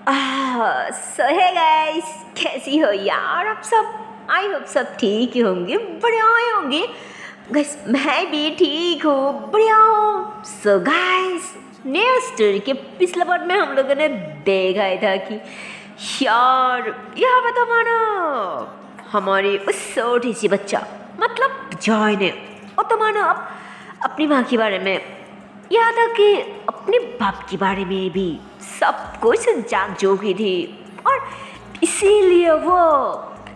सो है गाइस, कैसी हो यार आप सब। आई होप सब ठीक ही होंगे, बढ़िया ही होंगे। गाइस मैं भी ठीक हूँ, बढ़िया हूँ। सो गाइस, नया स्टोरी के पिछले पार्ट में हम लोगों ने देखा ही था कि यार यहाँ पे तो मानो हमारी उस छोटी सी बच्चा मतलब जॉय ने वो तो मानो अपनी माँ के बारे में यहाँ तक कि अपने बाप के बारे में भी सब कुछ जान चुकी थी, और इसीलिए वो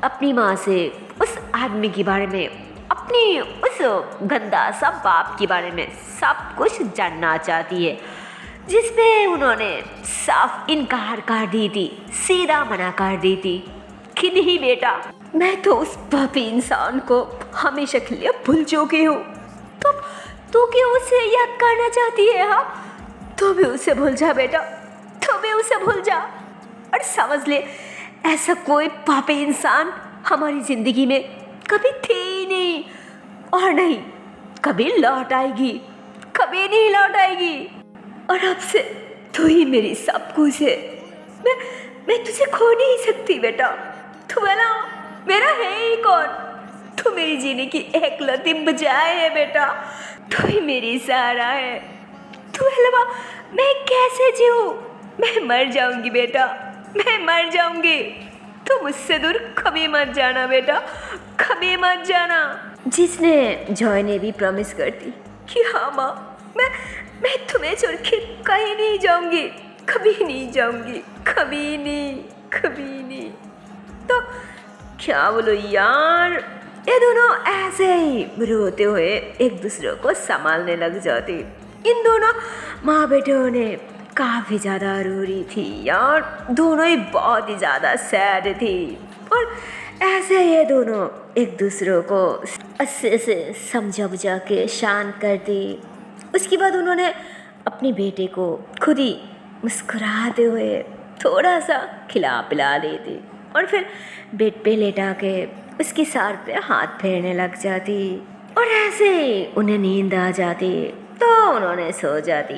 अपनी माँ से उस आदमी के बारे में, अपनी उस गंदा सा बाप के बारे में सब कुछ जानना चाहती है, जिस पे उन्होंने साफ इनकार कर दी थी, सीधा मना कर दी थी कि नहीं बेटा, मैं तो उस पापी इंसान को हमेशा के लिए भूल चुकी हूँ। तो क्यों उसे याद करना चाहती है? हाँ, तो भी उसे भूल जा बेटा, तो भी उसे भूल जा और समझ ले ऐसा कोई पापी इंसान हमारी जिंदगी में कभी थी ही नहीं, और नहीं कभी लौट आएगी, कभी नहीं लौट आएगी। और अब से तू ही मेरी सब कुछ है। मैं तुझे खो नहीं सकती बेटा। तू मेरा है ही कौन? तू मेरी जीने की एकलौती बजाय है बेटा। तू ही मेरी सहारा है। तू अलावा मैं कैसे जीऊँ? मैं मर जाऊंगी बेटा, मैं मर जाऊंगी। तू मुझसे दूर कभी मत जाना बेटा, कभी मत जाना। जिसने जॉय ने भी प्रॉमिस कर दी कि हाँ माँ, मैं तुम्हें छोड़ के कहीं नहीं जाऊंगी, कभी नहीं जाऊंगी, कभी नहीं, कभी नहीं। तो क्या बोलो यार, ये दोनों ऐसे ही रोते हुए एक दूसरे को संभालने लग जाते। इन दोनों माँ बेटों ने काफ़ी ज़्यादा रो रही थी यार, दोनों ही बहुत ही ज़्यादा सैड थी, और ऐसे ये दोनों एक दूसरे को अच्छे से समझा बुझा के शांत कर दी। उसके बाद उन्होंने अपने बेटे को खुद ही मुस्कुराते हुए थोड़ा सा खिला पिला देती, और फिर बेड पे लेटा के उसकी सार पे हाथ फेरने लग जाती, और ऐसे उन्हें नींद आ जाती तो उन्होंने सो जाती,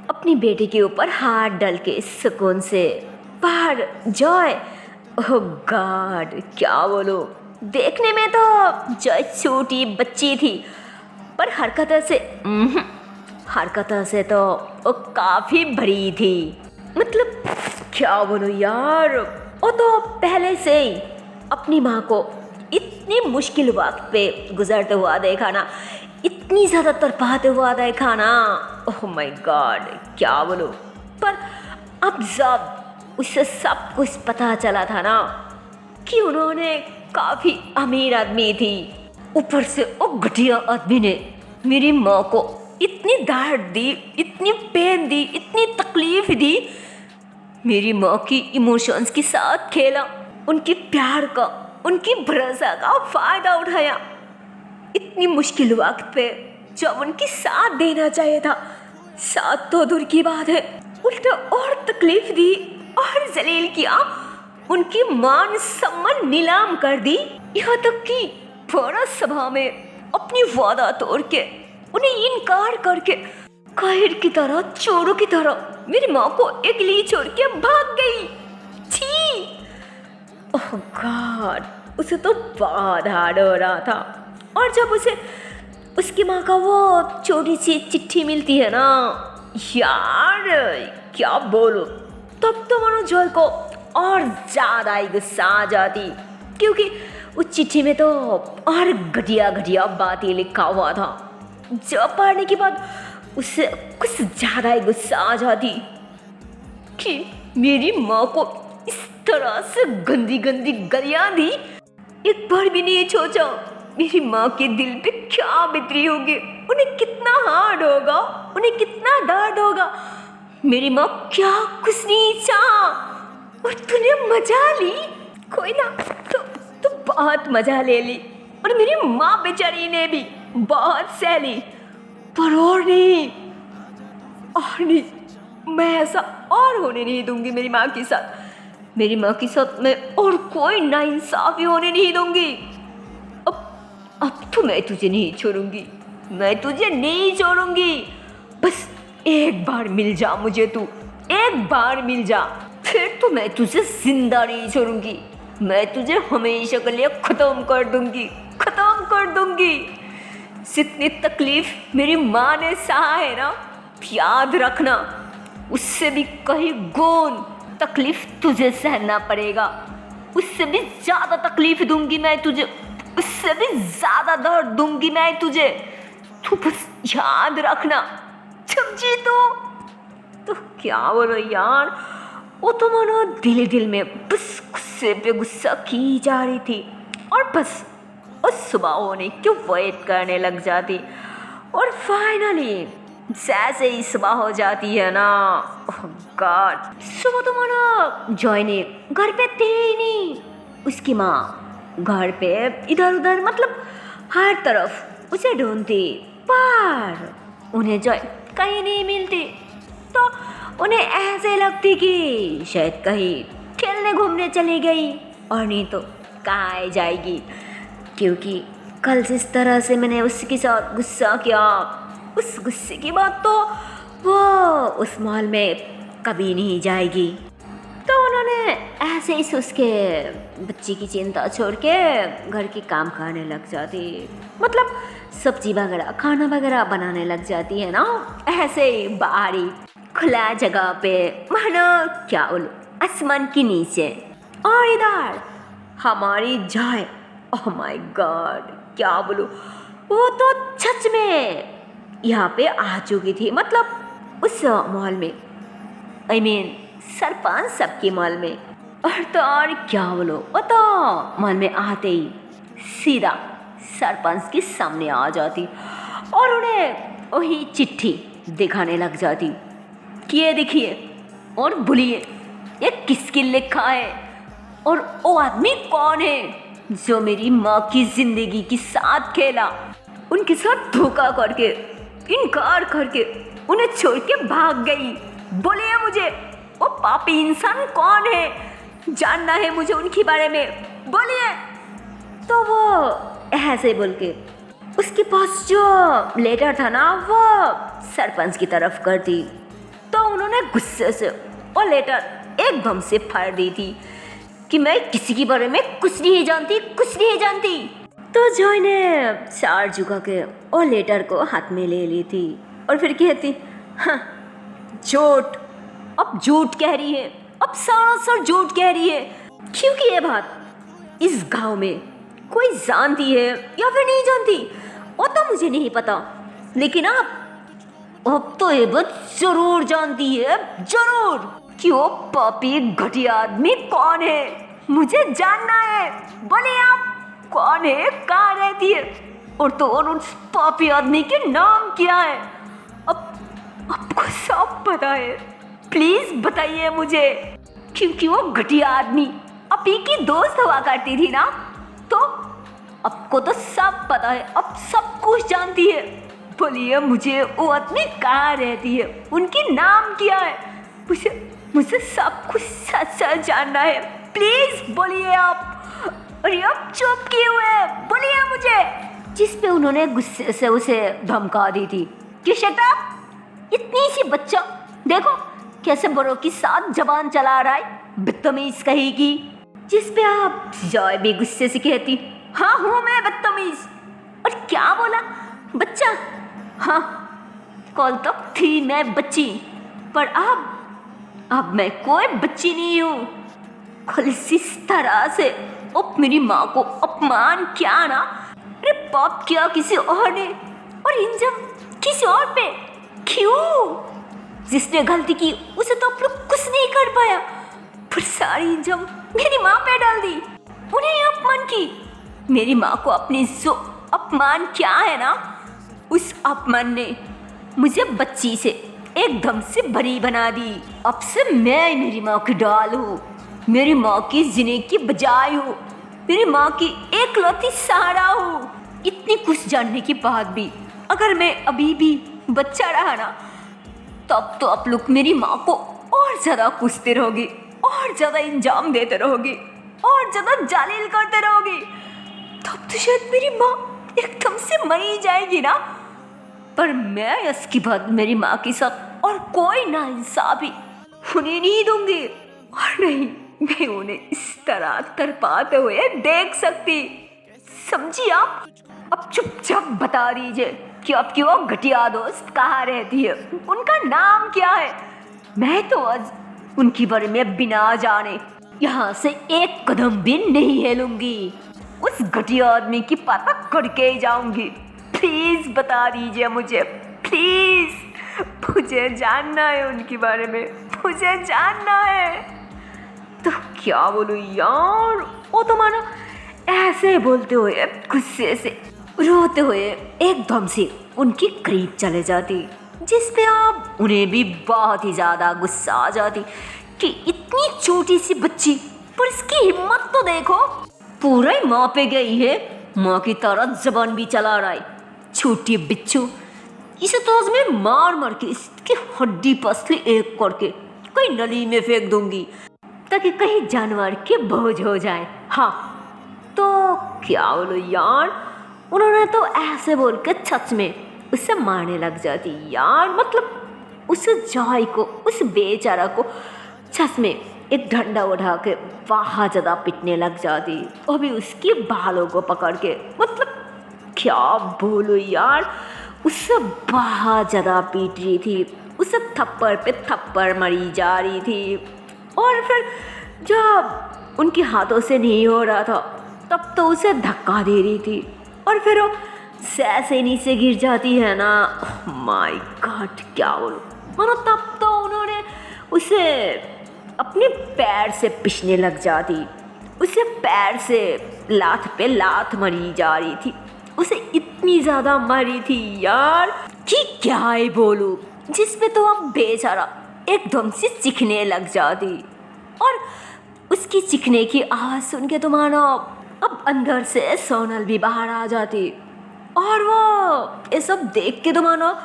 अपनी बेटी के ऊपर हाथ डाल के सुकून से। पर जॉय, ओह गॉड क्या बोलो, देखने में तो जॉय छोटी बच्ची थी, पर हरकतों से तो वो काफ़ी बड़ी थी। मतलब क्या बोलो यार, वो तो पहले से ही अपनी माँ को इतनी मुश्किल वक्त पे गुजरते हुआ देखा ना, इतनी ज़्यादा तड़पाते हुआ देखा ना, ओह माय गॉड क्या बोलो। पर अब जब उसे सब कुछ पता चला था ना कि उन्होंने काफ़ी अमीर आदमी थी, ऊपर से वो घटिया आदमी ने मेरी माँ को इतनी डांट दी, इतनी पेन दी, इतनी तकलीफ दी, मेरी माँ की इमोशंस के साथ खेला, उनके प्यार का, उनकी भरोसा का फ़ायदा उठाया। इतनी मुश्किल वक्त पे जब उनकी साथ देना चाहिए था, साथ तो दूर की बात है, उल्टा और तकलीफ दी और जलील किया, उनकी मान सम्मान नीलाम कर दी। यहाँ तक कि बड़ा सभा में अपनी वादा तोड़ के, उन्हें इनकार करके, कायर की तरह, चोरों की तरह मेरी माँ को अकेली छोड़ के भाग गई। छी, ओह गॉड, उसे तो बहुत हार्ड हो रहा था। और जब उसे उसकी माँ का वो छोटी सी चिट्ठी मिलती है ना यार, क्या बोलो, तब तो मानो जॉय को और ज़्यादा ही गुस्सा आ जाती, क्योंकि उस चिट्ठी में तो और घटिया घटिया बातें लिखा हुआ था। जब पढ़ने के बाद उससे कुछ ज़्यादा ही गुस्सा आ जाती कि मेरी माँ को इस तरह से गंदी गंदी गालियाँ दी। एक बार भी नहीं सोचा मेरी माँ के दिल पे क्या बीतरी होगी, उन्हें कितना हार्ड होगा, उन्हें कितना दर्द होगा। मेरी माँ क्या कुछ नहीं चाहा, और तूने मजा ली। कोई ना, तो बहुत मजा ले ली, और मेरी माँ बेचारी ने भी बहुत सह ली, पर और नहीं, मैं ऐसा और होने नहीं दूंगी मेरी माँ के साथ। मेरी माँ के साथ मैं और कोई नाइंसाफी होने नहीं दूंगी। अब तो मैं तुझे नहीं छोड़ूंगी, मैं तुझे नहीं छोड़ूंगी। बस एक बार मिल जा मुझे, तू एक बार मिल जा, फिर तो मैं तुझे जिंदा नहीं छोड़ूंगी, मैं तुझे हमेशा के लिए खत्म कर दूंगी, खत्म कर दूंगी। जितनी तकलीफ मेरी माँ ने सहा है ना, याद रखना उससे भी कहीं गुण तकलीफ तुझे सहना पड़ेगा। उससे भी ज्यादा तकलीफ दूंगी मैं तुझे, उससे भी ज्यादा दर्द दूंगी मैं तुझे। तू बस याद रखना, समझी तू? तो क्या बोलो यार, वो तो मानो दिल में बस गुस्से पे गुस्सा की जा रही थी और बस उस सुबह होने क्यों वेट करने लग जाती। और फाइनली जैसे ही सुबह हो जाती है ना, ओह गॉड, सुबह तो मानो जॉय ने घर पे थी ही नहीं। उसकी माँ घर पे इधर उधर मतलब हर तरफ उसे ढूंढती, पर उन्हें जॉय कहीं नहीं मिलती। तो उन्हें ऐसे लगती कि शायद कहीं खेलने घूमने चली गई, और नहीं तो कहाँ जाएगी, क्योंकि कल जिस तरह से मैंने उसके साथ गुस्सा किया, उस गुस्से की बात तो वो उस मॉल में कभी नहीं जाएगी। तो उन्होंने ऐसे ही उसके बच्ची की चिंता छोड़ के घर के काम करने लग जाती, मतलब सब्जी वगैरह खाना वगैरह बनाने लग जाती है ना, ऐसे ही बाहरी खुला जगह पे, मानो क्या बोलूं, आसमान के नीचे। और इधर हमारी जॉय, ओह माय गॉड, क्या बोलूं, वो तो सच में यहाँ पे आ चुकी थी, मतलब उस मॉल में, आई मीन सरपंच सबके मॉल में। और तो और क्या बोलो, वो तो मॉल में आते ही सीधा सरपंच के सामने आ जाती और उन्हें वही चिट्ठी दिखाने लग जाती कि ये देखिए और बोलिए ये किसके लिखा है, और वो आदमी कौन है जो मेरी माँ की जिंदगी के साथ खेला, उनके साथ धोखा करके, इनकार करके उन्हें छोड़ के भाग गई। बोलिए मुझे वो पापी इंसान कौन है, जानना है मुझे उनके बारे में, बोलिए। तो वो ऐसे बोल के उसके पास जो लेटर था ना, वो सरपंच की तरफ कर दी। तो उन्होंने गुस्से से वो लेटर एकदम से फाड़ दी थी कि मैं किसी के बारे में कुछ नहीं जानती, कुछ नहीं जानती। तो जॉय ने चार झुका के वो लेटर को हाथ में ले ली थी और फिर कहती, हाँ झूठ, अब झूठ कह रही है, अब सरासर झूठ कह रही है, क्योंकि ये बात इस गांव में कोई जानती है या फिर नहीं जानती वो तो मुझे नहीं पता, लेकिन अब तो ये बात जरूर जानती है, जरूर, कि वो पापी घटिया आदमी कौन है, मुझे जानना है। बोले आप कौन है, कहाँ रहती है, और तो और उस पापी आदमी के नाम क्या है, अब आपको सब पता है, प्लीज बताइए मुझे, क्योंकि वो घटिया आदमी अपी की दोस्त हुआ करती थी ना, तो आपको तो सब पता है, अब सब कुछ जानती है। बोलिए मुझे वो आदमी कहाँ रहती है, उनकी नाम क्या है, मुझे सब कुछ सच सच जानना है, प्लीज बोलिए आप। और अब चुप किए हुए, बोलिए मुझे। जिस पे उन्होंने गुस्से से उसे धमका दी थी कि शट अप, इतनी सी बच्चा देखो कैसे बड़ों के साथ जबान चला रहा है, बदतमीज कहेगी। जिस पे आप जॉय भी गुस्से से कहती, हाँ हूँ मैं बदतमीज, और क्या बोला बच्चा, हाँ कल तक थी मैं बच्ची, पर अब मैं कोई बच्ची नहीं हूँ। कल इस तरह से अब मेरी माँ को अपमान किया ना, अरे पाप किया किसी और ने, और इंजम किसी और पे, क्यों? जिसने गलती की उसे तो आप लोग कुछ नहीं कर पाया, पर सारी इंजम मेरी माँ पे डाल दी, उन्हें अपमान की। मेरी माँ को अपने जो अपमान किया है ना, उस अपमान ने मुझे बच्ची से एकदम से बरी बना दी। अब से मैं मेरी माँ की डाल हूँ, मेरी माँ की जीने की बजाय हूँ, मेरी माँ की एकलौती सहारा हूँ। इतनी कुछ जानने के बाद भी अगर मैं अभी भी बच्चा रहा ना, तब तो आप लोग मेरी माँ को और ज़्यादा पूछते रहोगे, और ज़्यादा इंजाम देते रहोगे, और ज़्यादा जालिल करते रहोगे, तब तो शायद मेरी माँ एकदम से मर ही जाएगी ना। पर मैं इसके बाद मेरी माँ के साथ और कोई नाइंसाफी होने नहीं दूंगी, और नहीं, मैं उन्हें इस तरह तड़पाते हुए देख सकती। समझी आप? अब चुपचाप बता दीजिए कि आपकी वो घटिया दोस्त कहाँ रहती है, उनका नाम क्या है? मैं तो आज उनके बारे में बिना जाने यहाँ से एक कदम भी नहीं हिलूंगी। उस घटिया आदमी की पता करके ही जाऊंगी। प्लीज बता दीजिए मुझे, प्लीज। मुझे जानना है उनके बारे में, मुझे जानना है। तो क्या बोलूं यार, वो तो मानो ऐसे बोलते हुए गुस्से से रोते हुए एकदम से उनके करीब चले जाती, जिस पे आप उन्हें भी बहुत ही ज़्यादा गुस्सा आ जाती कि इतनी छोटी सी बच्ची, पर इसकी हिम्मत तो देखो, पूरा ही माँ पे गई है, माँ की तरह जबान भी चला रहा है। छोटी बिच्छू, इसे तो आज मैं मार मार के इसकी हड्डी पसली एक करके कोई नली में फेंक दूंगी ताकि कहीं जानवर के बोझ हो जाए। हाँ तो क्या बोलो यार, उन्होंने तो ऐसे बोल के सच में उससे मारने लग जाती यार। मतलब उस जॉय को, उस बेचारा को सच में एक डंडा उठा के बहुत ज़्यादा पिटने लग जाती, और भी उसकी बालों को पकड़ के। मतलब क्या बोलो यार, उससे बहुत ज़्यादा पीट रही थी, उसे थप्पड़ पे थप्पड़ मारी जा रही थी। और फिर जब उनके हाथों से नहीं हो रहा था तब तो उसे धक्का दे रही थी, और फिर वो से नीचे गिर जाती है ना। माय गॉड, क्या बोलूं, मानो तब तो उन्होंने उसे अपने पैर से पिसने लग जाती, उसे पैर से लात पे लात मारी जा रही थी, उसे इतनी ज़्यादा मारी थी यार कि क्या ही बोलूं, जिस पे तो अब बेचारा एकदम से चीखने लग जाती। और उसकी चीखने की आवाज़ सुन के तो मानो अब अंदर से सोनल भी बाहर आ जाती, और वो ये सब देख के तो मानो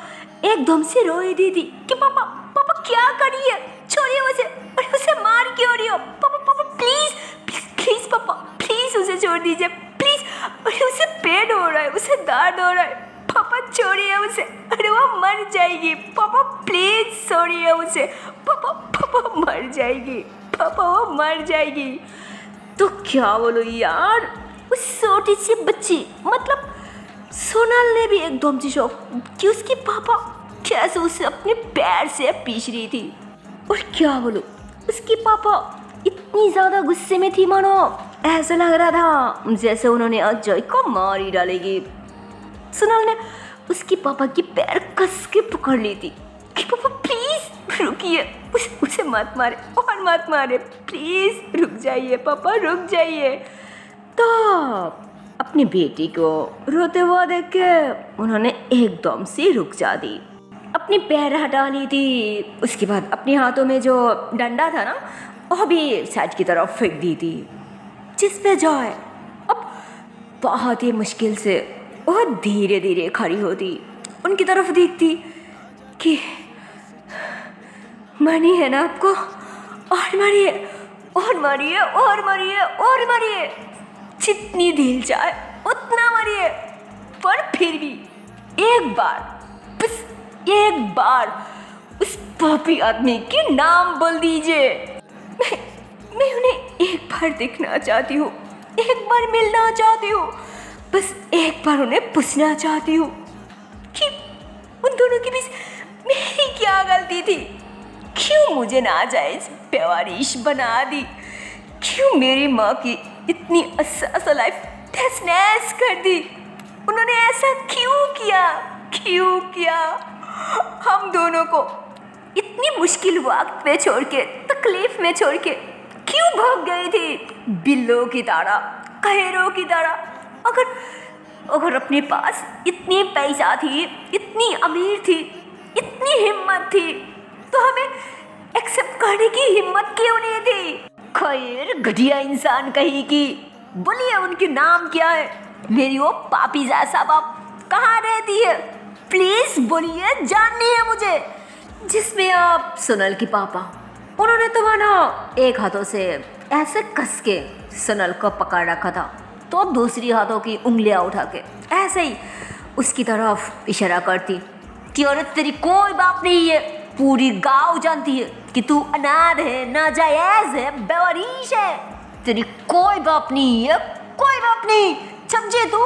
एकदम से रोई दी थी कि पापा पापा क्या करिए, छोड़िए उसे, और उसे मार क्यों रही हो? पापा पापा प्लीज प्लीज प्लीज पापा प्लीज उसे छोड़ दीजिए प्लीज, अरे उसे पेन हो रहा है, उसे दर्द हो रहा है, पापा छोड़िए उसे, अरे वो मर जाएगी, पापा प्लीज छोड़िए उसे, पापा पापा मर जाएगी, पापा वो मर जाएगी। तो क्या बोलो यार, उस छोटी सी बच्ची मतलब सोनल ने भी एकदम से शौक कि उसकी पापा कैसे उसे अपने पैर से पीस रही थी। और क्या बोलो, उसकी पापा इतनी ज़्यादा गुस्से में थी, मानो ऐसा लग रहा था जैसे उन्होंने अजय को मार ही डालेगी। सोनल ने उसकी पापा की पैर कस के पकड़ ली थी कि पापा प्लीज रुकिए, उसे मत मारे और मत मारे, प्लीज रुक जाइए पापा, रुक जाइए। तो अपनी बेटी को रोते हुआ देख के उन्होंने एकदम से रुक जा दी, अपनी पैर हटा ली थी। उसके बाद अपने हाथों में जो डंडा था ना, वह भी साइड की तरफ फेंक दी थी, जिस पे जॉय अब बहुत ही मुश्किल से बहुत धीरे धीरे खड़ी होती, उनकी तरफ देखती कि मानी है ना आपको, और मारिए और मारिए और मारिए और मारिए, जितनी दिल चाहे उतना मारिए, पर फिर भी एक बार, बस एक बार उस पापी आदमी के नाम बोल दीजिए। मैं उन्हें एक बार देखना चाहती हूँ, एक बार मिलना चाहती हूँ, बस एक बार उन्हें पूछना चाहती हूँ कि उन दोनों के बीच मेरी क्या गलती थी, क्यों मुझे नाजायज बेवारिश बना दी, क्यों मेरी माँ की इतनी अच्छा लाइफ तहस नहस कर दी, उन्होंने ऐसा क्यों किया, क्यों किया? हम दोनों को इतनी मुश्किल वक्त में छोड़ के, तकलीफ में छोड़ के क्यों भाग गई थी बिल्लों की तरह, कहेरों की तरह? अगर अपने पास इतनी पैसा थी, इतनी अमीर थी, इतनी हिम्मत थी, तो हमें एक्सेप्ट करने की हिम्मत क्यों नहीं थी? खैर घटिया इंसान कहीं की, बोलिए उनके नाम क्या है? मेरी वो पापीज़ा साहब कहाँ रहती है? प्लीज बोलिए, जाननी है मुझे। जिसमें आप सोनल की पापा, उन्होंने तो मानो एक हाथों से ऐसे कस के सोनल को पकड़ रखा था, तो दूसरी हाथों की उंगलियां उठा के ऐसे ही उसकी तरफ इशारा करती कि औरत तेरी कोई बाप नहीं है, पूरी गांव जानती है कि तू अनाथ है, नाजायज है, बेवरीश है, तेरी कोई बाप नहीं है, कोई बाप नहीं, समझे तू?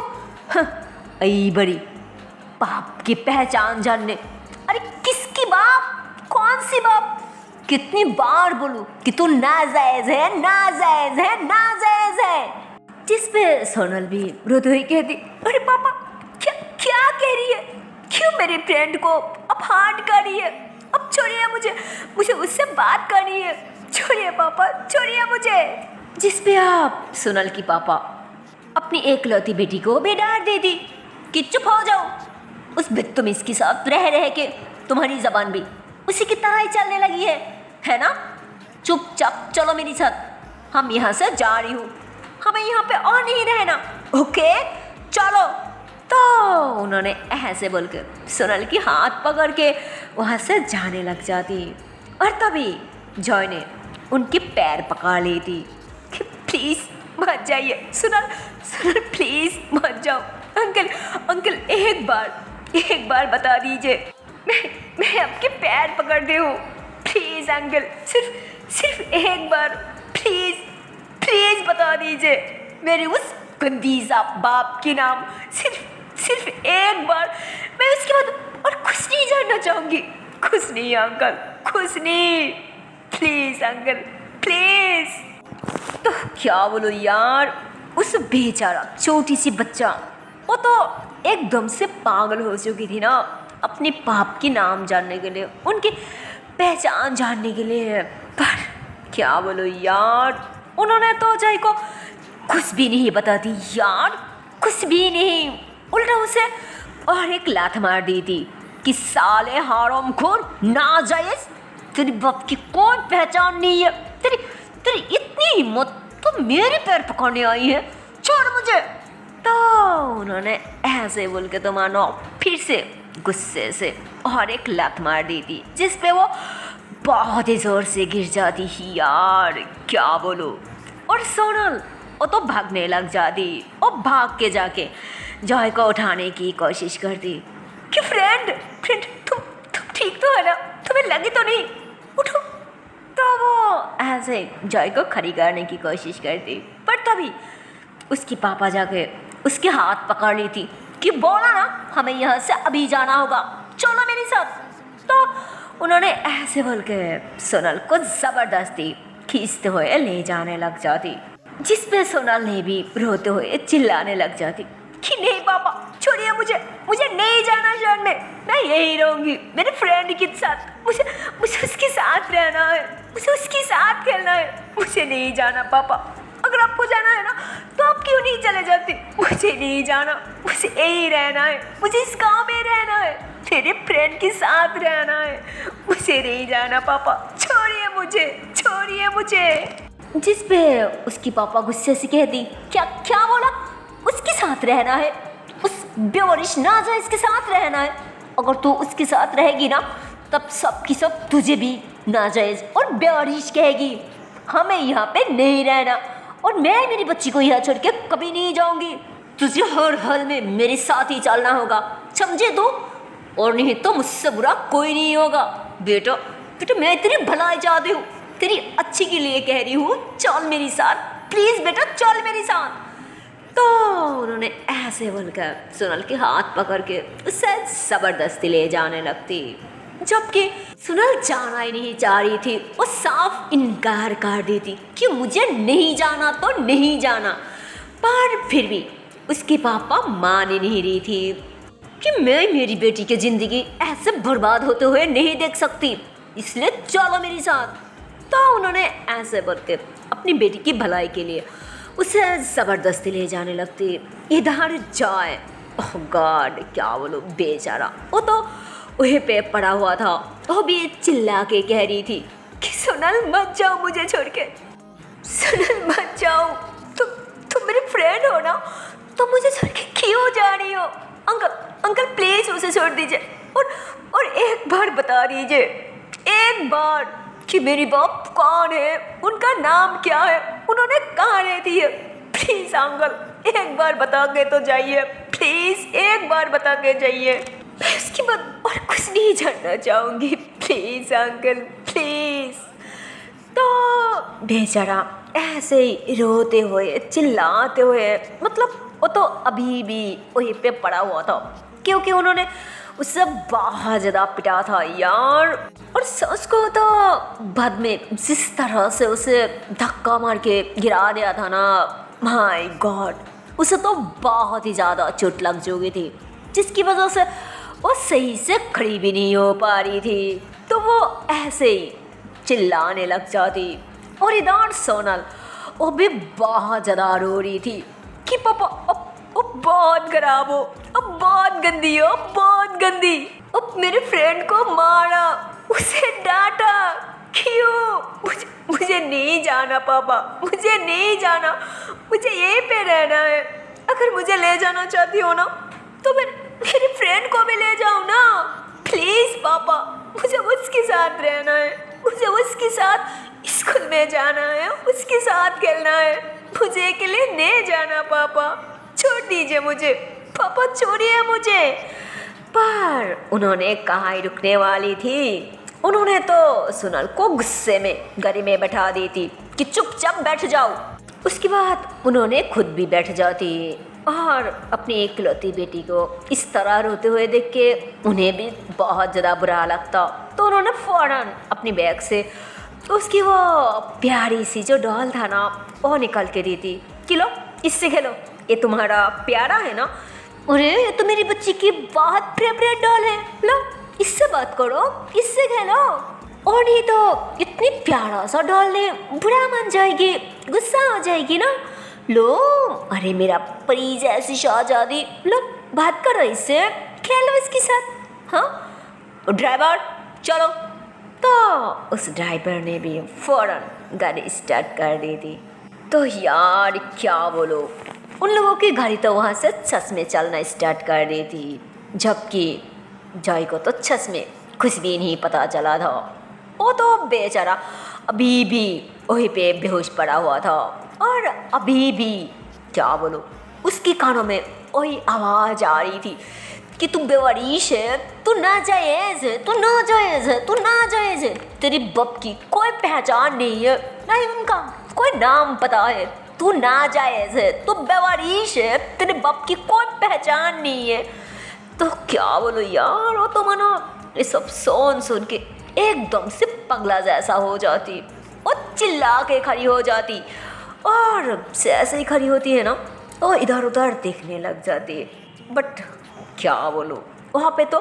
आई बड़ी बाप की पहचान जानने। अरे किसकी बाप? कौन सी बाप? कितनी बार बोलूं कि तू नाजायज है, नाजायज है, नाजायज है। जिस पे सोनल भी रोते हुए कहती, अरे पापा क्या क्या कह रही है? क्यों मेरे फ्रेंड को अब हार्ट कर रही है? अब छोड़िए मुझे उससे बात करनी है, छोड़िए पापा, छोड़िए मुझे। जिस पे आप सोनल की पापा अपनी एकलौती बेटी को भी डांट देती कि चुप हो जाओ, उस बदतमीज के साथ रह के तुम्हारी जबान भी उसी की तरह ही चलने लगी है ना? चुपचाप चलो मेरे साथ, हम यहाँ से जा रही हूँ, हमें यहाँ पे और नहीं रहना, ओके चलो। तो उन्होंने ऐसे बोल के सोनल की हाथ पकड़ के वहाँ से जाने लग जाती, और तभी जॉय ने उनके पैर पकड़ लेती कि प्लीज़ मत जाइए, सोनल प्लीज़ मत जाओ, अंकल एक बार बता दीजिए, मैं आपके पैर पकड़ दे हूँ, प्लीज़ अंकल, सिर्फ एक बार प्लीज़ बता दीजिए मेरे उस गंदीजा बाप के नाम, सिर्फ एक बार, मैं उसके बाद और कुछ नहीं जानना चाहूँगी, कुछ नहीं अंकल, कुछ नहीं, प्लीज़ अंकल प्लीज़। तो क्या बोलो यार, उस बेचारा छोटी सी बच्चा वो तो एकदम से पागल हो चुकी थी ना अपने पाप के नाम जानने के लिए, उनकी पहचान जानने के लिए। पर क्या बोलो यार, उन्होंने तो जय को कुछ भी नहीं बता दी यार, कुछ भी नहीं, उल्टा उसे और एक लात मार दी थी कि साले हरामखोर, नाजायज, तेरी बाप की कोई पहचान नहीं है, तेरी इतनी हिम्मत तो मेरे पैर पकड़ने आई है, छोड़ मुझे। तो उन्होंने ऐसे बोल के तो मानो फिर से गुस्से से और एक लात मार दी थी, जिस पे वो बहुत ही जोर से गिर जाती ही यार, क्या बोलो। और सोनल वो तो भागने लग जाती और भाग के जाके जॉय को उठाने की कोशिश करती कि फ्रेंड तुम ठीक तो है ना, तुम्हें लगी तो नहीं, उठो। तो वो ऐसे जॉय को खड़ी करने की कोशिश करती, पर तभी उसकी पापा जाके उसके हाथ पकड़ ली थी कि बोला ना हमें यहाँ से अभी जाना होगा, चलो मेरे साथ। तो उन्होंने ऐसे बोल के सोनल को ज़बरदस्ती खींचते हुए ले जाने लग जाती, जिस पे सोनल ने भी रोते हुए चिल्लाने लग जाती कि नहीं पापा छोड़िए मुझे नहीं जाना शहर में, मैं यही रहूँगी मेरे फ्रेंड के साथ, मुझे उसके साथ रहना है, मुझे उसके साथ खेलना है, मुझे नहीं जाना पापा, अगर आपको जाना है ना तो आप क्यों नहीं चले जाते, मुझे नहीं जाना, मुझे यही रहना है, मुझे इस गाँव में रहना है, मेरे फ्रेंड के साथ रहना है, मुझे नहीं जाना पापा, छोड़िए मुझे। जिस पे उसकी पापा गुस्से से कहती, क्या बोला, उसके साथ रहना है, उस बेवरिश नाजायज के साथ रहना है, अगर तू उसके साथ रहेगी ना तब सब की सब तुझे भी नाजायज और बेवरिश कहेगी, हमें यहाँ पे नहीं रहना, और मैं मेरी बच्ची को यहाँ छोड़ के कभी नहीं जाऊँगी, तुझे हर हाल में मेरे साथ ही चलना होगा, समझे तू, और नहीं तो मुझसे बुरा कोई नहीं होगा। बेटा मैं तेरी भलाई चाहती हूँ, तेरी अच्छी के लिए कह रही हूँ, चल मेरे साथ प्लीज़ बेटा, चल मेरे साथ। तो उन्होंने ऐसे बोलकर सोनल के हाथ पकड़ के उससे ज़बरदस्ती ले जाने लगती, जबकि सोनल जाना ही नहीं चाह रही थी, वो साफ इनकार कर देती कि मुझे नहीं जाना तो नहीं जाना, पर फिर भी उसके पापा मान ही नहीं रही थी कि मैं मेरी बेटी की ज़िंदगी ऐसे बर्बाद होते हुए नहीं देख सकती, इसलिए चलो मेरे साथ। तो उन्होंने ऐसे बोल के अपनी बेटी की भलाई के लिए उसे ज़बरदस्ती ले जाने लगती। इधर जाए, ओह गॉड क्या बोलो, बेचारा वो तो वहीं पे पड़ा हुआ था, वो भी चिल्ला के कह रही थी कि सोनल मत जाओ मुझे छोड़ के, सोनल मत जाओ, तुम मेरे फ्रेंड हो ना, तो मुझे छोड़ के क्यों जा रही हो, अंकल प्लीज़ उसे छोड़ दीजिए, और एक बार बता दीजिए, एक बार कि मेरी बाप कौन है, उनका नाम क्या है, उन्होंने कहाँ रहती है, प्लीज़ अंकल एक बार बता के तो जाइए, प्लीज़ एक बार बता के जाइए, मैं उसके बाद और कुछ नहीं जानना चाहूँगी, प्लीज़ अंकल प्लीज़। तो बेचारा ऐसे ही रोते हुए चिल्लाते हुए, मतलब वो तो अभी भी वहीं पे पड़ा हुआ था, क्योंकि उन्होंने उससे बहुत ज़्यादा पिटा था यार। और सच को तो बाद में जिस तरह से उसे धक्का मार के गिरा दिया था ना, माय गॉड, उसे तो बहुत ही ज़्यादा चोट लग चुकी थी, जिसकी वजह से वो सही से खड़ी भी नहीं हो पा रही थी। तो वो ऐसे ही चिल्लाने लग जाती। और इधर सोनल वो भी बहुत ज़्यादा रो रही थी कि पापा अब बहुत खराब हो, अब बहुत गंदी हो, बहुत गंदी, अब मेरे फ्रेंड को मारा, उसे डांटा, क्यों? मुझे नहीं जाना पापा, मुझे नहीं जाना, मुझे यहीं पे रहना है। अगर मुझे ले जाना चाहती हो ना तो मेरे फ्रेंड को भी ले जाओ ना, प्लीज़ पापा, मुझे उसके साथ रहना है, मुझे उसके साथ स्कूल में जाना है, उसके साथ खेलना है, मुझे अकेले नहीं जाना पापा, छोड़ दीजिए मुझे पापा, छोड़िए मुझे। पर उन्होंने कहाँ ही रुकने वाली थी, उन्होंने तो सोनल को गुस्से में गाड़ी में बैठा दी थी कि चुपचाप बैठ जाओ। उसके बाद उन्होंने खुद भी बैठ जाती और अपनी इकलौती बेटी को इस तरह रोते हुए देख के उन्हें भी बहुत ज़्यादा बुरा लगता। तो उन्होंने फ़ौरन अपनी बैग से उसकी वो प्यारी सी जो डॉल था ना वो निकाल के दी थी कि लो इससे खेलो, ये तुम्हारा प्यारा है ना, अरे ये तो मेरी बच्ची की बहुत फेवरेट डॉल है, लो इससे बात करो, इससे खेलो। और नहीं तो इतनी प्यारा सा डॉल ने बुरा मान जाएगी, गुस्सा हो जाएगी ना, लो अरे मेरा परी जैसी शहजादी, लो बात करो इससे, खेलो इसके साथ। हाँ ड्राइवर चलो। तो उस ड्राइवर ने भी फ़ौरन गाड़ी स्टार्ट कर दी थी। तो यार क्या बोलो, उन लोगों की गाड़ी तो वहाँ से सच में चलना स्टार्ट कर दी थी, जबकि जॉय को तो सच में कुछ भी नहीं पता चला था। वो तो बेचारा अभी भी वहीं पे बेहोश पड़ा हुआ था और अभी भी क्या बोलो उसकी कानों में वही आवाज़ आ रही थी कि तू बेवरीश है, तू नाजायज़ है, तू नाजायज़ है, तू नाजायज़ है, तेरी बाप की कोई पहचान नहीं है, ना ही उनका कोई नाम पता है, तू नाजायज़ है, तू बेवरीश है, तेरे बाप की कोई पहचान नहीं है। तो क्या बोलो यार, वो तो मानो ये सब सुन के एकदम से पगला जैसा हो जाती और चिल्ला के खड़ी हो जाती, और ऐसे ही खड़ी होती है ना तो इधर उधर देखने लग जाती है। बट क्या बोलो वहाँ पे तो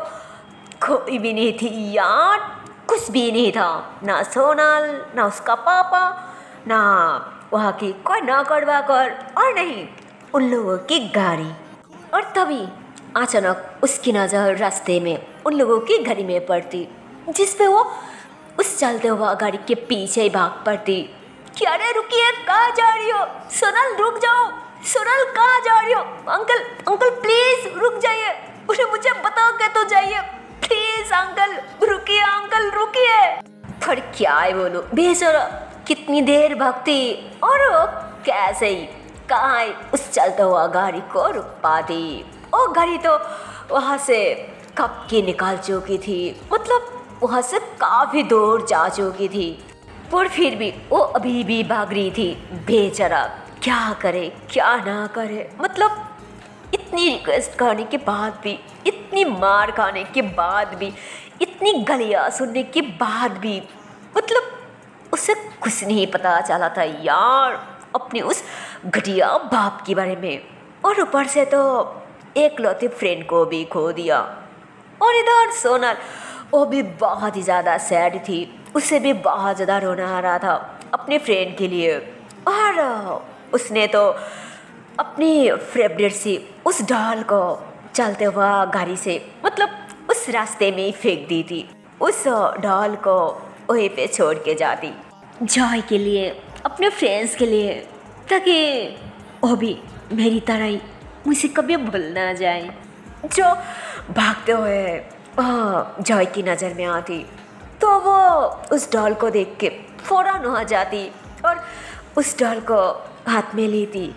कोई भी नहीं थी यार, कुछ भी नहीं था, ना सोनल, ना उसका पापा, ना वहाँ की कोई नौकर वाकर, और नहीं उन लोगों की गाड़ी। और तभी अचानक उसकी नज़र रास्ते में उन लोगों की गाड़ी में पड़ती, जिस पे वो उस चलते हुआ गाड़ी के पीछे ही भाग पड़ती। क्या रे रुकिए, कहाँ जा रही हो? सोनल रुक जाओ, सोनल कहाँ जा रही हो? अंकल अंकल प्लीज़ रुक जाइए, मुझे बता के तो जाइए, प्लीज़ अंकल रुकिए, अंकल रुकिए। पर क्या है बोलो बेचारा कितनी देर भागती और कैसे ही कहाँ उस चलता हुआ गाड़ी को रुक पाती। वो गाड़ी तो वहाँ से कब की निकाल चुकी थी, मतलब वहाँ से काफ़ी दूर जा चुकी थी, पर फिर भी वो अभी भी भाग रही थी। बेचारा क्या करे क्या ना करे, मतलब इतनी रिक्वेस्ट करने के बाद भी, इतनी मार खाने के बाद भी, इतनी गालियाँ सुनने के बाद भी, मतलब उसे कुछ नहीं पता चला था यार अपने उस घटिया बाप के बारे में, और ऊपर से तो एकलौते फ्रेंड को भी खो दिया। और इधर सोनल वो भी बहुत ही ज़्यादा सैड थी, उसे भी बहुत ज़्यादा रोना आ रहा था अपने फ्रेंड के लिए, और उसने तो अपनी फेवरेट सी उस डॉल को चलते हुआ गाड़ी से, मतलब उस रास्ते में ही फेंक दी थी, उस डॉल को वहीं पे छोड़ के जाती जॉय के लिए, अपने फ्रेंड्स के लिए, ताकि वो भी मेरी तरह ही मुझे कभी भूल ना जाए। जो भागते हुए जॉय की नज़र में आती तो वो उस डॉल को देख के फ़ौरन वहाँ जाती और उस डॉल को हाथ में लेती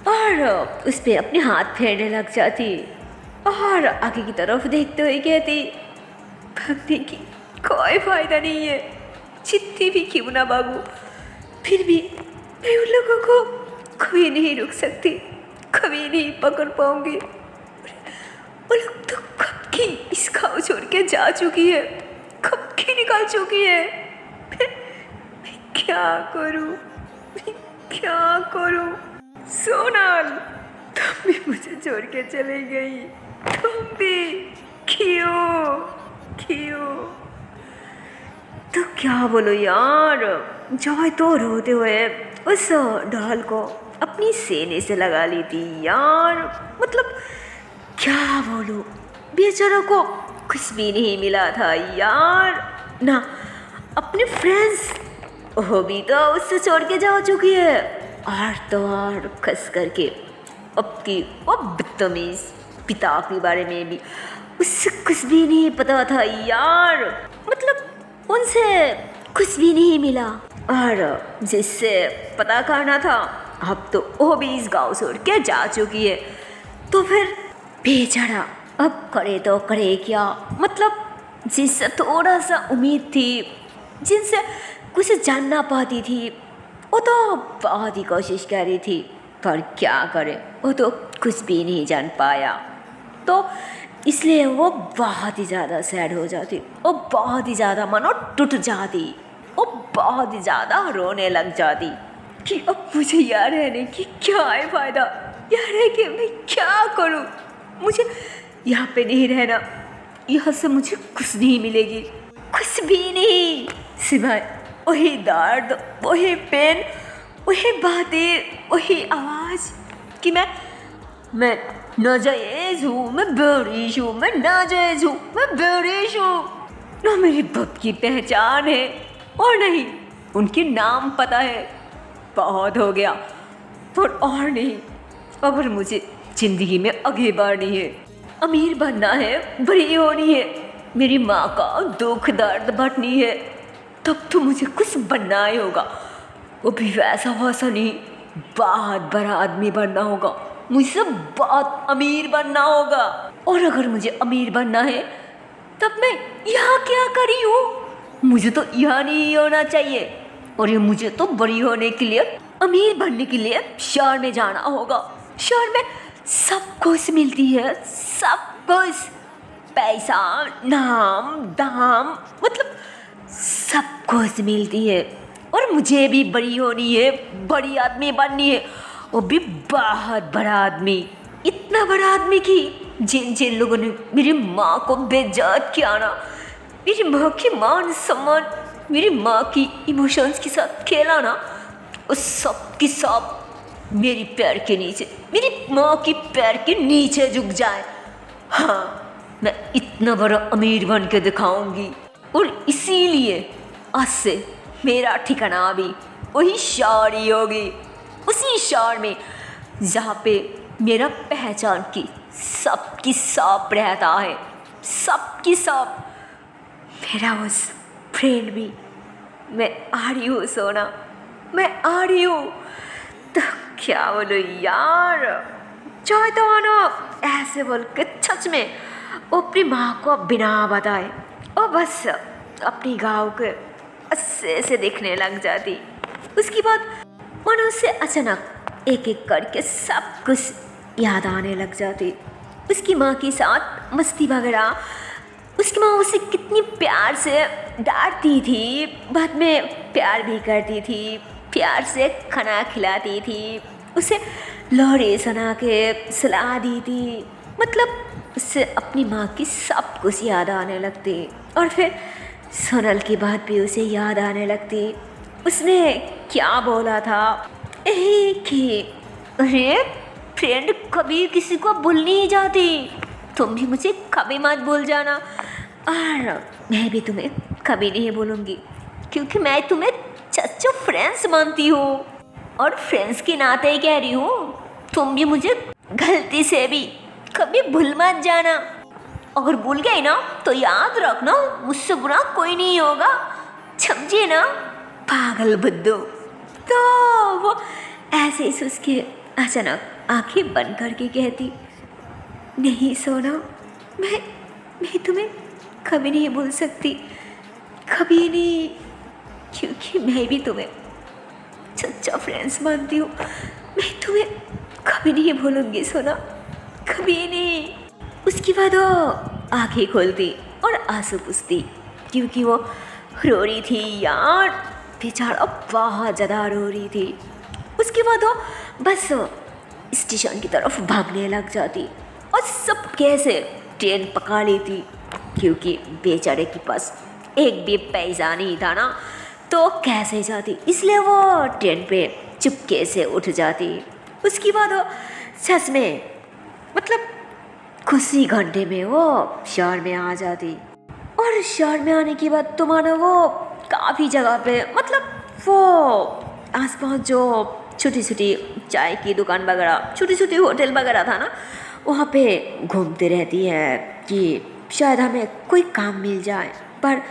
और उस पर अपने हाथ फेरने लग जाती और आगे की तरफ देखते हुए कहती, भागने की कोई फ़ायदा नहीं है, जितनी भी क्यों ना भागूं, फिर भी मैं उन लोगों को कभी नहीं रुक सकती, कभी नहीं पकड़ पाऊंगी। वो लोग तो कब की इस गाँव छोड़ के जा चुकी है, कब की निकल चुकी है। मैं क्या करूं, मैं क्या करूं। सोनल, तुम भी मुझे छोड़ के चली गई, तुम भी। क्यों क्यों? तो क्या बोलो यार, जॉय तो रोते हुए उस डॉल को अपनी सीने से लगा ली थी यार। मतलब क्या बोलूं, बेचारा को कुछ भी नहीं मिला था यार ना। अपने फ्रेंड्स वो भी तो उससे छोड़ के जा चुकी है, और तो और खस करके अब की वो बदतमीज पिता के बारे में भी उससे कुछ भी नहीं पता था यार। मतलब उनसे कुछ भी नहीं मिला, और जिससे पता करना था अब तो वो भी इस गाँव छोड़ के जा चुकी है। तो फिर बेचारा अब करे तो करे क्या। मतलब जिससे थोड़ा सा उम्मीद थी, जिनसे कुछ जानना पाती थी, वो तो बहुत ही कोशिश कर रही थी, पर क्या करे, वो तो कुछ भी नहीं जान पाया। तो इसलिए वो बहुत ही ज़्यादा सैड हो जाती, वो बहुत ही ज़्यादा मनो टूट जाती, वो बहुत ही ज़्यादा रोने लग जाती कि अब मुझे यहाँ रहने की क्या है फ़ायदा, यहाँ रह के मैं क्या करूँ। मुझे यहाँ पे नहीं रहना, यहाँ से मुझे कुछ नहीं मिलेगी, कुछ भी नहीं, सिवाय वही दर्द, वही पेन, वही बातें, वही आवाज़ कि मैं नाजायज़ हूँ, मैं बेरिश हूँ, मैं नाजायज़ हूँ, मैं बेरिश हूँ। ना मेरी बाप की पहचान है और नहीं उनके नाम पता है। बहुत हो गया, पर और नहीं। अगर मुझे ज़िंदगी में आगे बढ़नी है, अमीर बनना है, बड़ी होनी है, मेरी माँ का दुख दर्द बांटनी है, तब तो मुझे कुछ बनना ही होगा। वो भी वैसा नहीं, बहुत बड़ा आदमी बनना होगा, मुझसे बहुत अमीर बनना होगा। और अगर मुझे अमीर बनना है तब मैं यहाँ क्या करी हूँ? मुझे तो यहाँ नहीं होना चाहिए, और ये मुझे तो बड़ी होने के लिए, अमीर बनने के लिए शहर में जाना होगा। शहर में सब कुछ मिलती है, सब कुछ, पैसा, नाम, दाम, मतलब सब कुछ मिलती है। और मुझे भी बड़ी होनी है, बड़ी आदमी बननी है, वो भी बहुत बड़ा आदमी, इतना बड़ा आदमी कि जिन जिन लोगों ने मेरी माँ को बेइज्जत किया ना, मेरी माँ की मान सम्मान, मेरी माँ की इमोशंस के साथ खेला ना, वो सब की सब मेरी पैर के नीचे, मेरी माँ की पैर के नीचे झुक जाए। हाँ, मैं इतना बड़ा अमीर बन के दिखाऊंगी। और इसीलिए आज से मेरा ठिकाना भी वही शहर ही होगी, उसी शहर में जहाँ पे मेरा पहचान की सब रहता है, सब की सब। मेरा उस फ्रेंड भी, मैं आ रही हूँ सोना, मैं आ रही हूँ। तो क्या बोलो यार, चाहे तो ना ऐसे बोल के सच में वो अपनी माँ को बिना बताए और बस अपनी गाँव के अच्छे से देखने लग जाती। उसके बाद मन उससे अचानक एक एक करके सब कुछ याद आने लग जाती। उसकी माँ के साथ मस्ती वगैरह, उसकी माँ उसे कितनी प्यार से डांटती थी, बाद में प्यार भी करती थी, प्यार से खाना खिलाती थी, उसे लोरी सुना के सुला दी थी। मतलब उससे अपनी माँ की सब कुछ याद आने लगती। और फिर सोनल की बात भी उसे याद आने लगती। उसने क्या बोला था कि अरे फ्रेंड कभी किसी को भूल नहीं जाती, तुम भी मुझे कभी मत भूल जाना, और मैं भी तुम्हें कभी नहीं भूलूंगी, क्योंकि मैं तुम्हें सच्चा फ्रेंड्स मानती हूँ। और फ्रेंड्स के नाते ही कह रही हूँ, तुम भी मुझे गलती से भी कभी भूल मत जाना। अगर भूल गई ना तो याद रखना, मुझसे बुरा कोई नहीं होगा, समझिए ना पागल बुद्धू। तो वो ऐसे ही उसके अचानक आंखें बंद करके कहती, नहीं सोना, मैं तुम्हें कभी नहीं भूल सकती, कभी नहीं, क्योंकि मैं भी तुम्हें सच्चा फ्रेंड्स मानती हूँ। मैं तुम्हें कभी नहीं भूलूंगी सोना, कभी नहीं। उसके बाद वो आंखें खोलती और आंसू पूछती, क्योंकि वो रो रही थी यार, बेचारा बहुत ज़्यादा रो रही थी। उसके बाद वो बस स्टेशन की तरफ भागने लग जाती और सब कैसे ट्रेन पकड़ लेती, क्योंकि बेचारे के पास एक भी पैसा नहीं था ना, तो कैसे जाती, इसलिए वो ट्रेन पे चुपके से उठ जाती। उसके बाद वो सच में मतलब कुछ ही घंटे में वो शहर में आ जाती। और शहर में आने के बाद तो मानो वो काफ़ी जगह पे मतलब वो आसपास जो छोटी छोटी चाय की दुकान वगैरह, छोटी छोटी होटल वगैरह था ना, वहाँ पे घूमती रहती है कि शायद हमें कोई काम मिल जाए। पर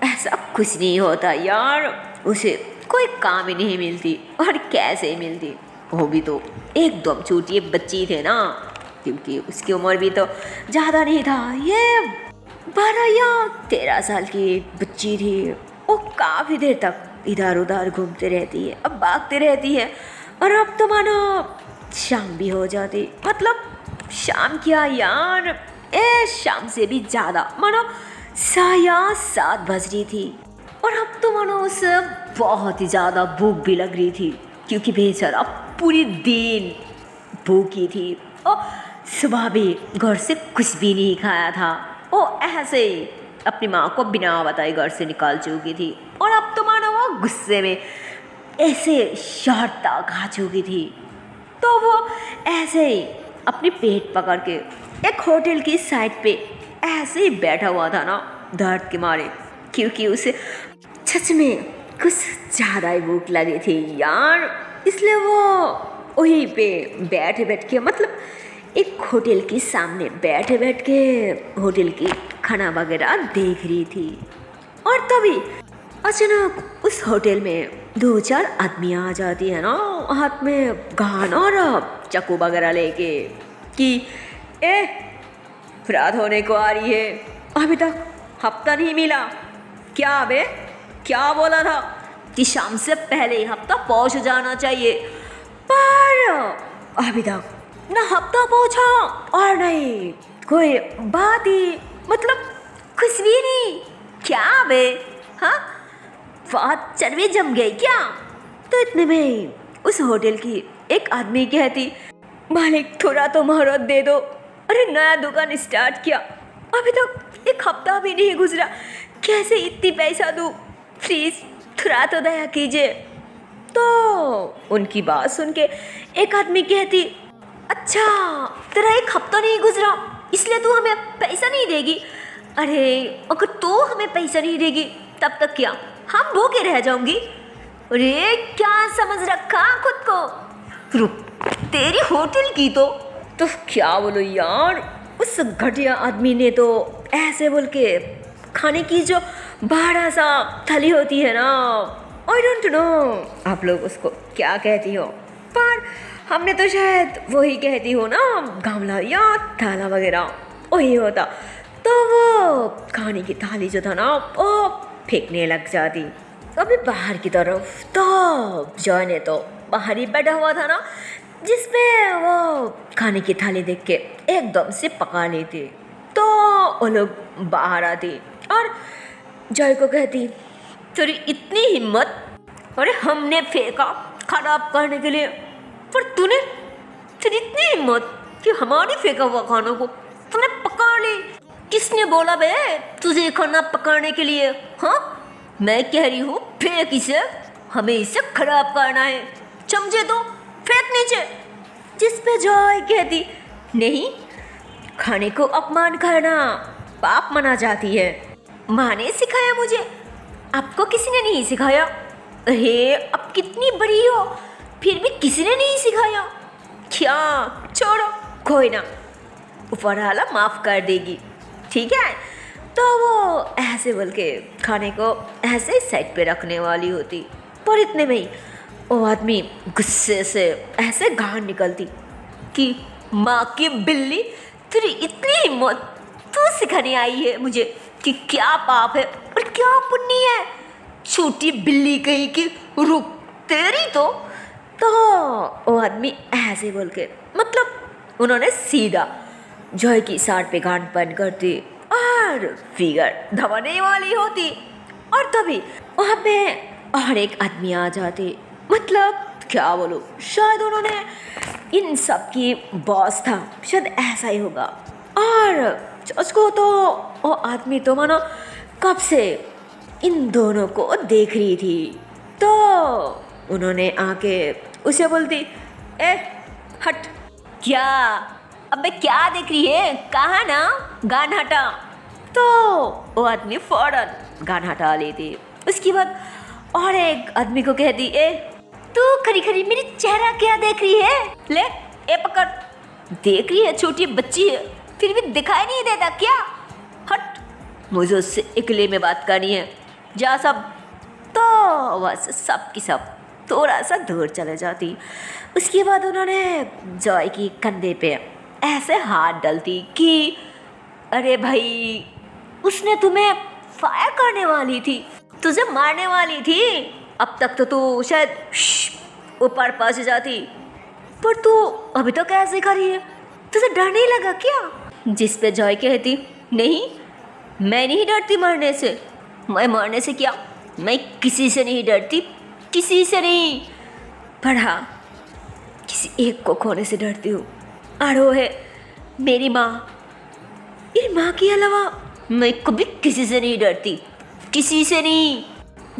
ऐसा कुछ नहीं होता यार, उसे कोई काम ही नहीं मिलती। और कैसे मिलती, वो भी तो एकदम छोटी बच्ची थे ना, क्योंकि उसकी उम्र भी तो ज़्यादा नहीं था, ये 12 या 13 साल की बच्ची थी। वो काफ़ी देर तक इधर उधर घूमते रहती है, अब भागते रहती है। और अब तो मानो शाम भी हो जाती, मतलब शाम क्या यार, शाम से भी ज़्यादा, मानो 6 या 7 बज रही थी। और अब तो मानो उसे बहुत ही ज़्यादा भूख भी लग रही थी, क्योंकि बेचारा पूरी दिन भूखी थी और सुबह भी घर से कुछ भी नहीं खाया था। वो ऐसे ही अपनी माँ को बिना बताए घर से निकाल चुकी थी। और अब तो मानो वो गुस्से में ऐसे शहर तक आ चुकी थी। तो वो ऐसे ही अपनी पेट पकड़ के एक होटल की साइड पे ऐसे ही बैठा हुआ था ना, दर्द के मारे, क्योंकि उसे सच में कुछ ज़्यादा ही भूख लगी थी यार। इसलिए वो वहीं पे बैठे बैठ के मतलब एक होटल के सामने बैठे बैठ के होटल की खाना वगैरह देख रही थी। और तभी अचानक उस होटल में 2-4 आदमी आ जाती है ना, हाथ में गान और चाकू वगैरह लेके कि रात होने को आ रही है, अभी तक हफ्ता नहीं मिला क्या बे, क्या बोला था कि शाम से पहले ही हफ्ता पहुंच जाना चाहिए, पर अभी तक ना हफ्ता पहुंचा और नहीं कोई बात ही, मतलब कुछ भी नहीं क्या बे, हाँ बात चरबी जम गई क्या। तो इतने में उस होटल की एक आदमी कहती, मालिक थोड़ा तो मोहलत दे दो, अरे नया दुकान स्टार्ट किया, अभी तक एक हफ्ता भी नहीं गुजरा, कैसे इतनी पैसा दूँ, प्लीज़ थोड़ा तो दया कीजिए। तो उनकी बात सुन के एक आदमी कहती, अच्छा तेरा एक हफ्ता नहीं गुजरा इसलिए तू हमें पैसा नहीं देगी, अरे अगर तू हमें पैसा नहीं देगी तब तक क्या हम भूखे रह जाऊंगी, अरे क्या समझ रखा खुद को, रुक तेरी होटल की तो क्या बोलो यार। उस घटिया आदमी ने तो ऐसे बोल के खाने की जो बड़ा सा थाली होती है ना, आई डोंट नो आप लोग उसको क्या कहती हो, पर हमने तो शायद वही कहती हो ना, गामला या थाला वगैरह वही होता। तो वो खाने की थाली जो था ना वो फेंकने लग जाती। अभी बाहर की तरफ तो जॉय ने तो बाहर ही बैठा हुआ था ना, जिसपे वो खाने की थाली देख के एकदम से पका लेती। तो वो लोग बाहर आती और जॉय को कहती, तेरी इतनी हिम्मत, अरे हमने फेंका खराब करने के लिए, पर तूने, तेरी इतनी हिम्मत कि हमारी फेंका हुआ खानों को तूने पका ली, किसने बोला बे तुझे खाना पकाने के लिए, हाँ मैं कह रही हूँ फेंक इसे, हमें इसे खराब करना है, समझे तो फेंक नीचे। जिस पे जॉय कहती, नहीं खाने को अपमान करना पाप माना जाती है, माँ ने सिखाया मुझे, आपको किसी ने नहीं सिखाया, अरे अब कितनी बड़ी हो फिर भी किसी ने नहीं सिखाया क्या, छोड़ो कोई ना, ऊपर वाला माफ़ कर देगी, ठीक है। तो वो ऐसे बोल के खाने को ऐसे साइड पे रखने वाली होती, पर इतने में ही वो आदमी गुस्से से ऐसे गान निकलती कि माँ की बिल्ली, तेरी इतनी हिम्मत, तू सिखाने आई है मुझे कि क्या पाप है और क्या पुण्य है, छोटी बिल्ली कहीं की, रुक तेरी तो वो आदमी ऐसे बोल के मतलब उन्होंने सीधा जॉय की साठ पे गांड बंद कर दी और फिगर दबाने वाली होती। और तभी वहाँ पे और एक आदमी आ जाते, मतलब क्या बोलूँ, शायद उन्होंने इन सब की बॉस था, शायद ऐसा ही होगा। और उसको तो वो आदमी तो मानो कब से इन दोनों को देख रही थी, तो उन्होंने आके उसे बोलती, ए हट। क्या? अबे क्या देख रही है, कहाँ ना, गान हटा। तो वो आदमी फौरन गान हटा लेती। उसके बाद और एक आदमी को कहती, ए तू खरी खरी मेरी चेहरा क्या देख रही है, ले ए पकड़। देख रही है, छोटी बच्ची है, फिर भी दिखाई नहीं देता क्या? हट, मुझे उससे अकेले में बात करनी है, जा सब। तो बस सब की सब थोड़ा सा दूर चले जाती। उसके बाद उन्होंने जॉय की कंधे पे ऐसे हाथ डालती कि अरे भाई, उसने तुम्हें फायर करने वाली थी, तुझे मारने वाली थी। अब तक तो तू शायद ऊपर पहुंच जाती, पर तू अभी तो कैसे खड़ी है, तुझे डर नहीं लगा क्या? जिस पे जॉय कहती, नहीं मैं नहीं डरती मरने से। मैं मरने से क्या, मैं किसी से नहीं डरती, किसी से नहीं, पर हाँ किसी एक को खोने से डरती हूँ, और वो है मेरी माँ। मेरी माँ के अलावा मैं कभी किसी से नहीं डरती, किसी से नहीं।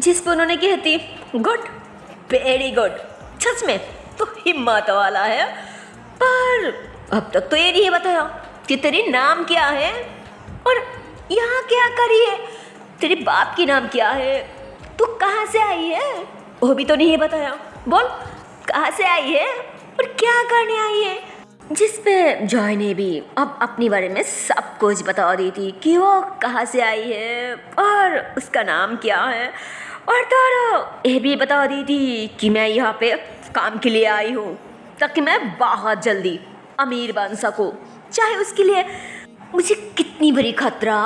जिस पर उन्होंने कहती, गुड, वेरी गुड, सच में तो हिम्मत वाला है। पर अब तक तो ये नहीं बताया कि तेरी नाम क्या है और यहाँ क्या करी है, तेरे बाप की नाम क्या है, तू कहाँ से आई है, वो भी तो नहीं बताया। बोल, कहाँ से आई है और क्या करने आई है? जिस पे जॉय ने भी अब अपने बारे में सब कुछ बता दी थी कि वो कहाँ से आई है और उसका नाम क्या है, और तो ये भी बता दी थी कि मैं यहाँ पे काम के लिए आई हूँ ताकि मैं बहुत जल्दी अमीर बन सकूँ, चाहे उसके लिए मुझे कितनी बड़ी खतरा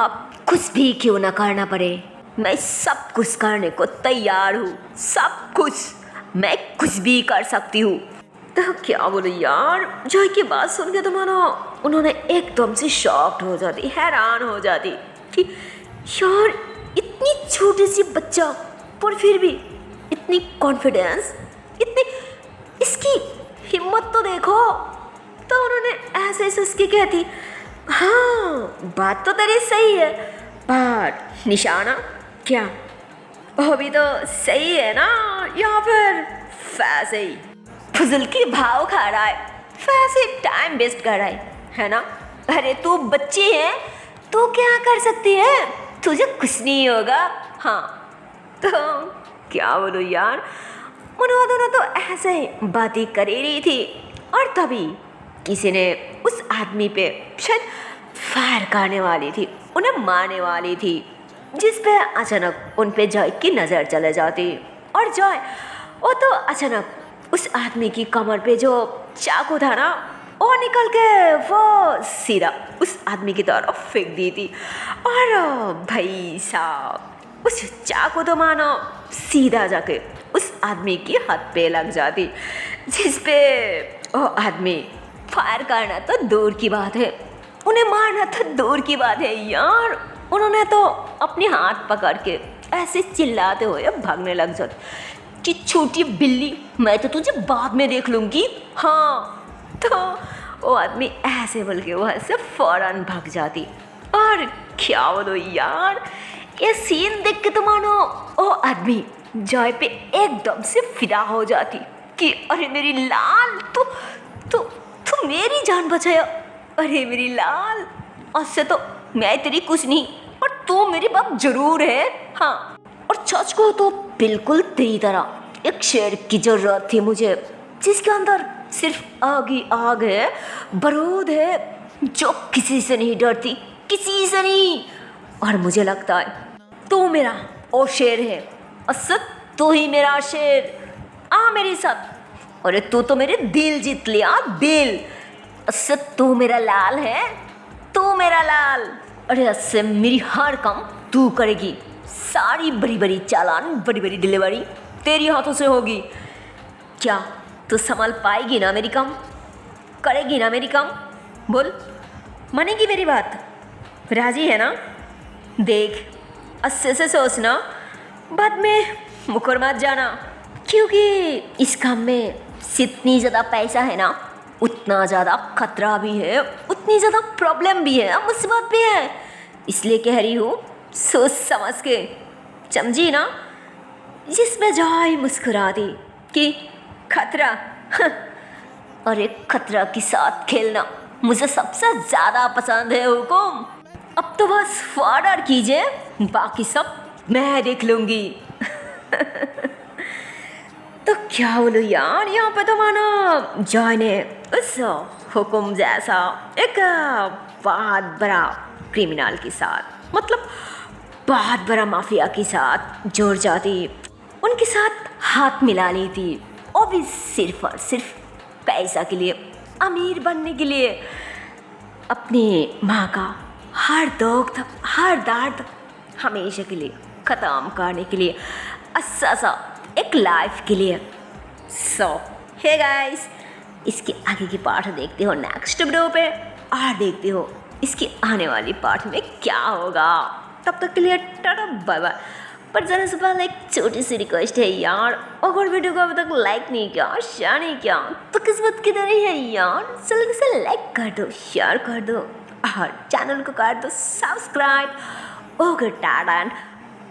कुछ भी क्यों ना करना पड़े, मैं सब कुछ करने को तैयार हूँ, सब कुछ, मैं कुछ भी कर सकती हूँ। तो क्या बोलो यार, जॉय की बात सुन के तो मानो उन्होंने एकदम से शॉक्ड हो जाती, हैरान हो जाती कि यार इतनी छोटी सी बच्चा, पर फिर भी इतनी कॉन्फिडेंस, इतनी, इसकी हिम्मत तो देखो। तो उन्होंने ऐसे ऐसे उसकी कहती, हाँ बात तो तेरी सही है, पर निशाना क्या, वो भी तो सही है ना, या फिर वैसे ही फजल की भाव खा रहा है, वैसे टाइम वेस्ट कर रहा है ना? अरे तू बच्ची है, तू क्या कर सकती है, तुझे कुछ नहीं होगा। हाँ तो क्या बोलो यार, उन्होंने दोनों तो ऐसे ही बातें कर ही रही थी, और तभी किसी ने उस आदमी पे शायद फायर करने वाली थी, उन्हें मारने वाली थी, जिस पे अचानक उन पे जॉय की नज़र चले जाती। और जॉय वो तो अचानक उस आदमी की कमर पे जो चाकू था ना, वो निकल के वो सीधा उस आदमी की तरफ फेंक दी थी। और भाई साहब उस चाकू तो मानो सीधा जाके उस आदमी की हाथ पे लग जाती, जिस पे वो आदमी फायर करना तो दूर की बात है, उन्हें मारना तो दूर की बात है यार। उन्होंने तो अपने हाथ पकड़ के ऐसे चिल्लाते हुए भागने लग जाते कि छोटी बिल्ली, मैं तो तुझे बाद में देख लूँगी। हाँ तो वो आदमी ऐसे बोल के वहाँ से फौरन भाग जाती। और क्या बोलो यार, ये सीन देख के तो मानो वो आदमी जॉय पे एकदम से फिदा हो जाती कि अरे मेरी लाल, तू मेरी जान बचाया, अरे मेरी लाल, उससे तो मैं तेरी कुछ नहीं, और तू मेरी बाप जरूर है। हाँ, और सच को तो बिल्कुल तेरी तरह एक शेर की जरूरत थी मुझे, जिसके अंदर सिर्फ आग ही आग है, बारूद है, जो किसी से नहीं डरती, किसी से नहीं। और मुझे लगता है तू मेरा वो शेर है, असद तू ही मेरा शेर, आ मेरे साथ। अरे तू तो मेरे दिल जीत लिया, दिल। असद तू मेरा लाल है, तू मेरा लाल। अरे असद मेरी हर काम तू करेगी, सारी बड़ी बड़ी चालान, बड़ी बड़ी डिलीवरी तेरी हाथों से होगी। क्या तू संभाल पाएगी ना मेरी काम? करेगी ना मेरी काम? बोल, मानेगी मेरी बात? राजी है ना? देख, अच्छे से सोचना, बाद में मुकर मत जाना, क्योंकि इस काम में जितनी ज़्यादा पैसा है ना, उतना ज़्यादा खतरा भी है, उतनी ज़्यादा प्रॉब्लम भी है, मुसीबत भी है। इसलिए कह रही हूँ, सोच समझ के, समझी ना? जिसमें जाए मुस्कुरा दी कि खतरा अरे खतरा के साथ खेलना मुझे सबसे ज़्यादा पसंद है हुकुम। अब तो बस ऑर्डर कीजिए, बाकी सब मैं देख लूँगी। तो क्या बोलूँ यार, यहाँ पे तो माना जाने उस हुकुम जैसा एक बहुत बड़ा क्रिमिनल के साथ, मतलब बहुत बड़ा माफिया के साथ जुड़ जाती, उनके साथ हाथ मिला लेती, वो भी सिर्फ और सिर्फ पैसा के लिए, अमीर बनने के लिए, अपनी माँ का हर दुख हर दर्द हमेशा के लिए ख़त्म करने के लिए, अच्छा सा एक लाइफ के लिए। सो हे गाइस, इसके आगे की पार्ट देखते हो नेक्स्ट वीडियो पे, और देखते हो इसकी आने वाली पार्ट में क्या होगा। तब तक के लिए टाटा बाय बाय। पर जाने से पहले एक छोटी सी रिक्वेस्ट है यार, अगर वीडियो को अभी तक लाइक नहीं किया, शेयर नहीं किया, तो किस्मत किधर ही है यार, जल्दी से लाइक कर दो, शेयर कर दो, और चैनल को कर दो subscribe. Okay tata and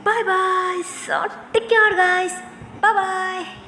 bye bye, so take care guys, bye bye.